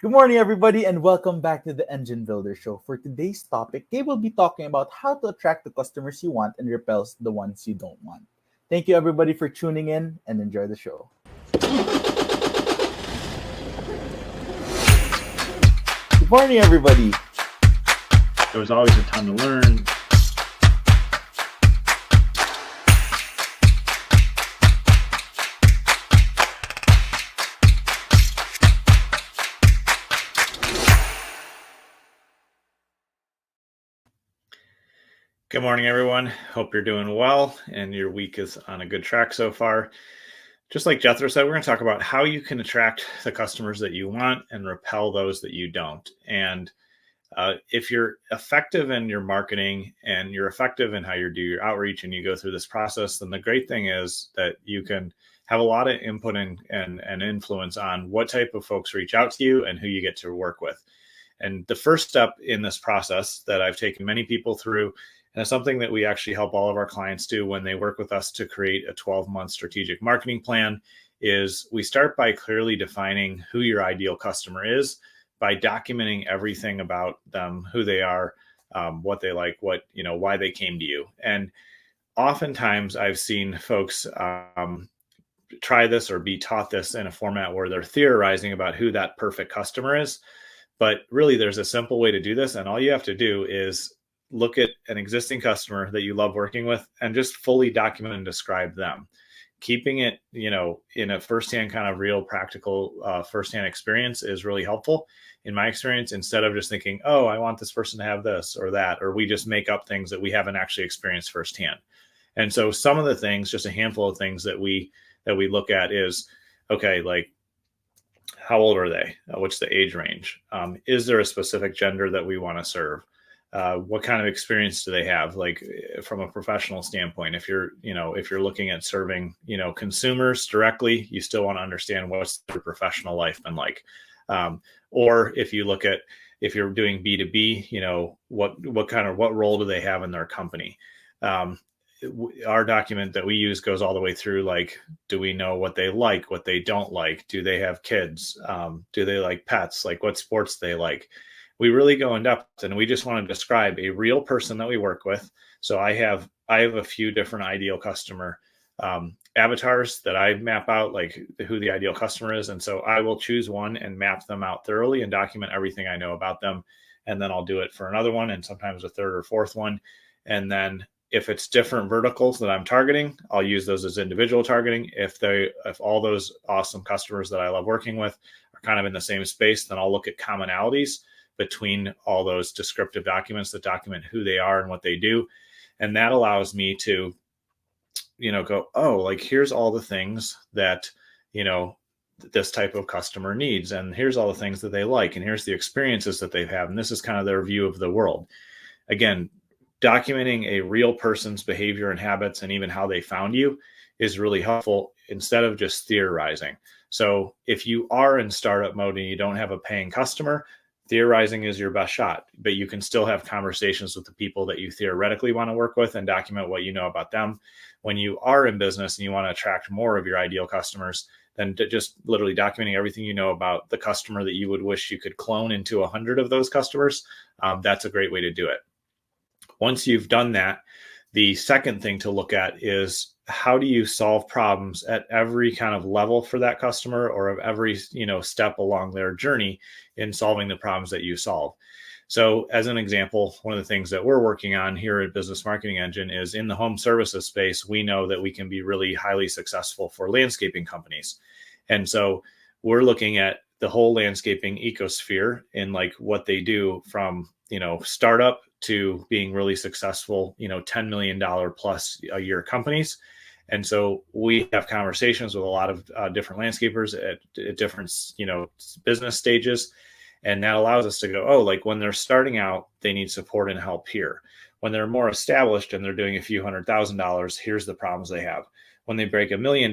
Good morning, everybody, and welcome back to the Engine Builder Show. For today's topic, Gabe will be talking about how to attract the customers you want and repels the ones you don't want. Thank you, everybody, for tuning in and enjoy the show. Good morning, everybody. There was always a ton to learn. Good morning, everyone. Hope you're doing well and your week is on a good track so far. Just like Jethro said, we're going to talk about how you can attract the customers that you want and repel those that you don't. And if you're effective in your marketing and you're effective in how you do your outreach and you go through this process, then the great thing is that you can have a lot of input and influence on what type of folks reach out to you and who you get to work with. And the first step in this process that I've taken many people through, and it's something that we actually help all of our clients do when they work with us to create a 12-month strategic marketing plan, is we start by clearly defining who your ideal customer is by documenting everything about them, who they are, what they like, why they came to you. And oftentimes I've seen folks try this or be taught this in a format where they're theorizing about who that perfect customer is. But really, there's a simple way to do this. And all you have to do is look at an existing customer that you love working with and just fully document and describe them. Keeping it, in a firsthand kind of real practical firsthand experience is really helpful in my experience, instead of just thinking, oh, I want this person to have this or that, or we just make up things that we haven't actually experienced firsthand. And so some of the things, just a handful of things that we look at is, okay, like, how old are they? What's the age range? Is there a specific gender that we want to serve? What kind of experience do they have? Like from a professional standpoint, if you're looking at serving, consumers directly, you still want to understand what's their professional life been like. Or if you're doing B2B, what role do they have in their company? Our document that we use goes all the way through, like, do we know what they like, what they don't like? Do they have kids? Do they like pets? Like, what sports they like? We really go in depth, and we just want to describe a real person that we work with. So I have a few different ideal customer avatars that I map out, like who the ideal customer is. And so I will choose one and map them out thoroughly and document everything I know about them. And then I'll do it for another one and sometimes a third or fourth one. And then if it's different verticals that I'm targeting, I'll use those as individual targeting. If all those awesome customers that I love working with are kind of in the same space, then I'll look at commonalities between all those descriptive documents that document who they are and what they do. And that allows me to, go, oh, like, here's all the things that, this type of customer needs. And here's all the things that they like. And here's the experiences that they've had. And this is kind of their view of the world. Again, documenting a real person's behavior and habits and even how they found you is really helpful instead of just theorizing. So if you are in startup mode and you don't have a paying customer, theorizing is your best shot, but you can still have conversations with the people that you theoretically want to work with and document what you know about them. When you are in business and you want to attract more of your ideal customers, then just literally documenting everything you know about the customer that you would wish you could clone into 100 of those customers, that's a great way to do it. Once you've done that, the second thing to look at is, how do you solve problems at every kind of level for that customer, or of every step along their journey in solving the problems that you solve. So as an example, one of the things that we're working on here at Business Marketing Engine is in the home services space. We know that we can be really highly successful for landscaping companies. And so we're looking at the whole landscaping ecosphere in like what they do from, startup to being really successful, $10 million plus a year companies. And so we have conversations with a lot of different landscapers at different, business stages. And that allows us to go, oh, like when they're starting out, they need support and help here. When they're more established and they're doing a few $100,000, here's the problems they have. When they break $1 million,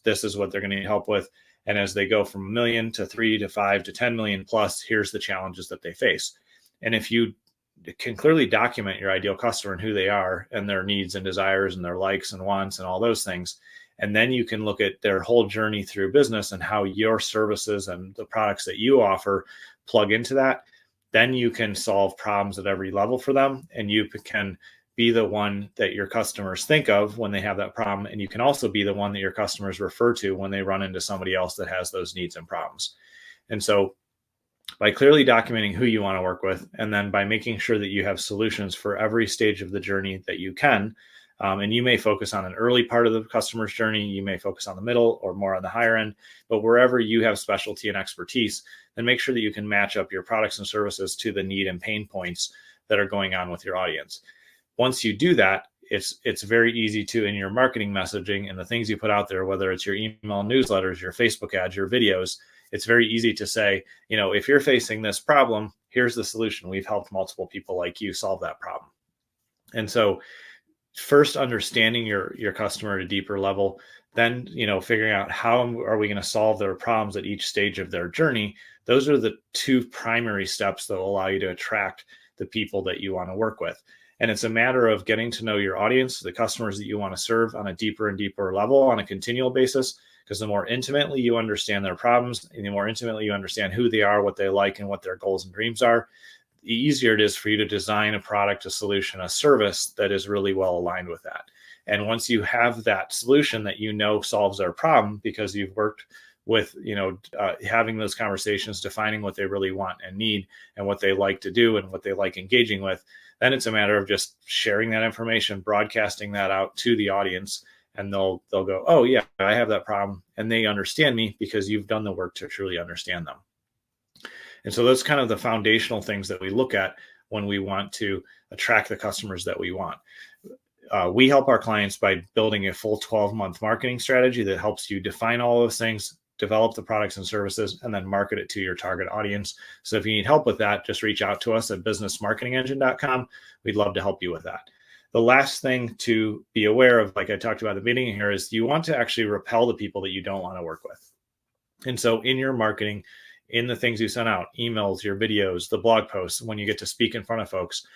this is what they're going to need help with. And as they go from $1 million to 3 to 5 to 10 million plus, here's the challenges that they face. And if you can clearly document your ideal customer and who they are and their needs and desires and their likes and wants and all those things, And then you can look at their whole journey through business and how your services and the products that you offer plug into that. Then you can solve problems at every level for them, and you can be the one that your customers think of when they have that problem. And you can also be the one that your customers refer to when they run into somebody else that has those needs and problems. And so by clearly documenting who you want to work with, and then by making sure that you have solutions for every stage of the journey that you can, and you may focus on an early part of the customer's journey, you may focus on the middle or more on the higher end, but wherever you have specialty and expertise, then make sure that you can match up your products and services to the need and pain points that are going on with your audience. Once you do that, it's very easy to, in your marketing messaging and the things you put out there, whether it's your email newsletters, your Facebook ads, your videos, it's very easy to say, if you're facing this problem, here's the solution. We've helped multiple people like you solve that problem. And so first understanding your customer at a deeper level, then, figuring out how are we going to solve their problems at each stage of their journey. Those are the two primary steps that will allow you to attract the people that you want to work with. And it's a matter of getting to know your audience, the customers that you want to serve on a deeper and deeper level on a continual basis, because the more intimately you understand their problems and the more intimately you understand who they are, what they like, and what their goals and dreams are, the easier it is for you to design a product, a solution, a service that is really well aligned with that. And once you have that solution that solves their problem because you've worked with, having those conversations, defining what they really want and need and what they like to do and what they like engaging with, then it's a matter of just sharing that information, broadcasting that out to the audience, and they'll go, oh yeah, I have that problem. And they understand me because you've done the work to truly understand them. And so those kind of the foundational things that we look at when we want to attract the customers that we want. We help our clients by building a full 12-month marketing strategy that helps you define all those things, develop the products and services, and then market it to your target audience. So if you need help with that, just reach out to us at businessmarketingengine.com. We'd love to help you with that. The last thing to be aware of, like I talked about at the beginning here, is you want to actually repel the people that you don't want to work with. And so in your marketing, in the things you send out, emails, your videos, the blog posts, when you get to speak in front of folks,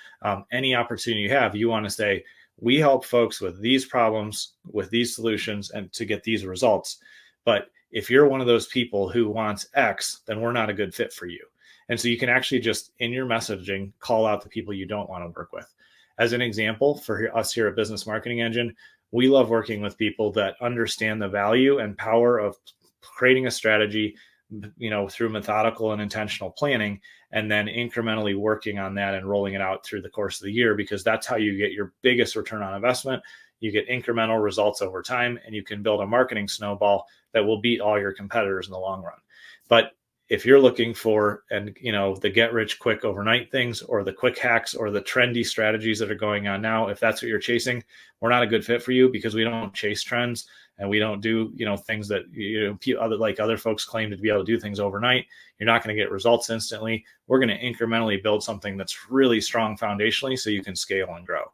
any opportunity you have, you want to say, we help folks with these problems, with these solutions, and to get these results. But if you're one of those people who wants X, then we're not a good fit for you. And so you can actually just, in your messaging, call out the people you don't want to work with. As an example, for us here at Business Marketing Engine, we love working with people that understand the value and power of creating a strategy, through methodical and intentional planning, and then incrementally working on that and rolling it out through the course of the year, because that's how you get your biggest return on investment. You get incremental results over time, and you can build a marketing snowball that will beat all your competitors in the long run. But if you're looking for, the get rich quick overnight things, or the quick hacks, or the trendy strategies that are going on now, if that's what you're chasing, we're not a good fit for you, because we don't chase trends, and we don't do, things that, other folks claim to be able to do things overnight. You're not going to get results instantly. We're going to incrementally build something that's really strong foundationally so you can scale and grow.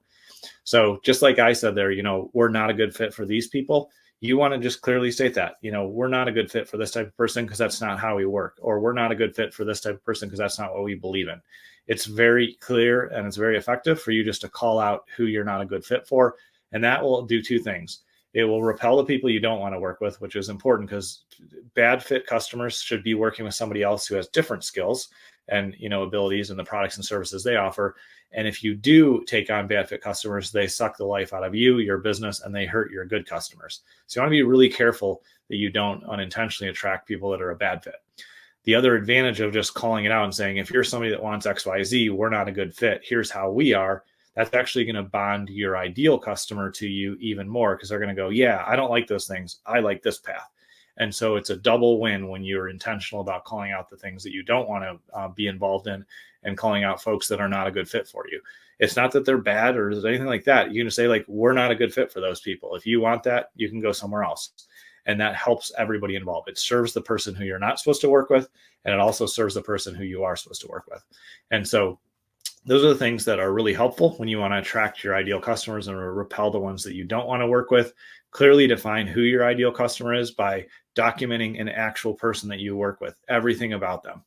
So just like I said there, we're not a good fit for these people. You want to just clearly state that, we're not a good fit for this type of person because that's not how we work, or we're not a good fit for this type of person because that's not what we believe in. It's very clear and it's very effective for you just to call out who you're not a good fit for. And that will do two things. It will repel the people you don't want to work with, which is important, because bad fit customers should be working with somebody else who has different skills and, abilities in the products and services they offer. And if you do take on bad fit customers, they suck the life out of you, your business, and they hurt your good customers. So you want to be really careful that you don't unintentionally attract people that are a bad fit. The other advantage of just calling it out and saying, if you're somebody that wants XYZ, we're not a good fit, here's how we are, that's actually going to bond your ideal customer to you even more, because they're going to go, yeah, I don't like those things, I like this path. And so it's a double win when you're intentional about calling out the things that you don't want to be involved in, and calling out folks that are not a good fit for you. It's not that they're bad or anything like that. You can say, we're not a good fit for those people. If you want that, you can go somewhere else. And that helps everybody involved. It serves the person who you're not supposed to work with, and it also serves the person who you are supposed to work with. And so those are the things that are really helpful when you want to attract your ideal customers and repel the ones that you don't want to work with. Clearly define who your ideal customer is by documenting an actual person that you work with, everything about them.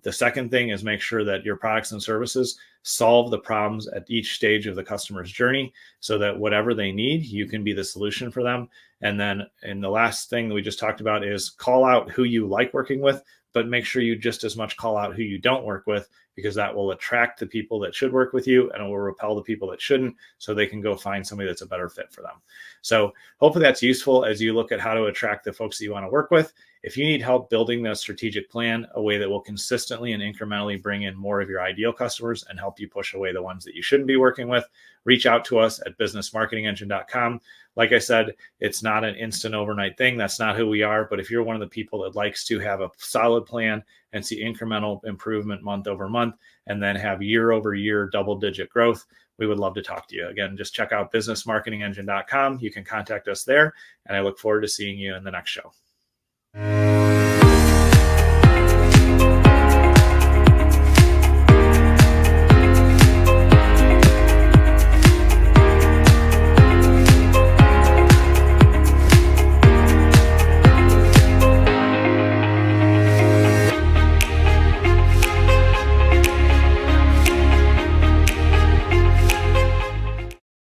The second thing is make sure that your products and services solve the problems at each stage of the customer's journey so that whatever they need, you can be the solution for them. And then, and the last thing that we just talked about is call out who you like working with, but make sure you just as much call out who you don't work with, because that will attract the people that should work with you and it will repel the people that shouldn't, so they can go find somebody that's a better fit for them. So hopefully that's useful as you look at how to attract the folks that you want to work with. If you need help building the strategic plan, a way that will consistently and incrementally bring in more of your ideal customers and help you push away the ones that you shouldn't be working with, reach out to us at businessmarketingengine.com. Like I said, it's not an instant overnight thing. That's not who we are. But if you're one of the people that likes to have a solid plan and see incremental improvement month over month, and then have year over year double-digit growth, we would love to talk to you. Again, just check out businessmarketingengine.com. You can contact us there, and I look forward to seeing you in the next show.